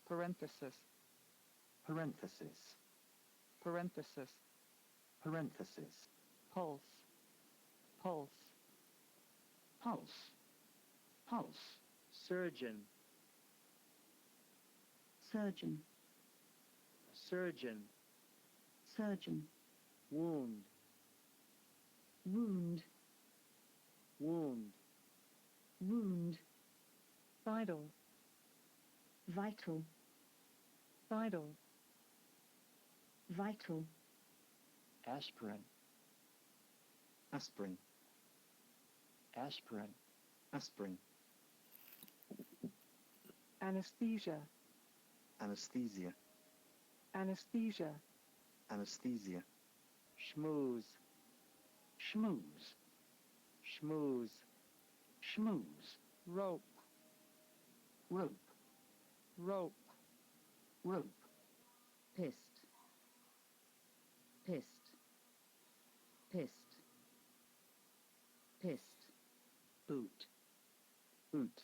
parenthesis, parenthesis, parenthesis, parenthesis, pulse, pulse, pulse, pulse, surgeon, surgeon, surgeon, surgeon, wound, wound, wound, wound, vital, vital, vital, vital, aspirin, aspirin, aspirin, aspirin, anesthesia, anesthesia, anesthesia, anesthesia, schmooze, schmooze, schmooze, schmooze, rope, rope, rope, rope, pissed, pissed, pissed, pissed, boot, boot,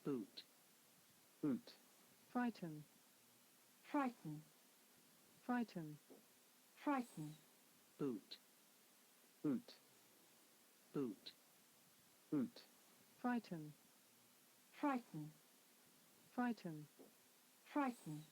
boot, boot, frighten, frighten, frighten, frighten, boot, boot, boot, boot, frighten, frighten, frighten, frighten,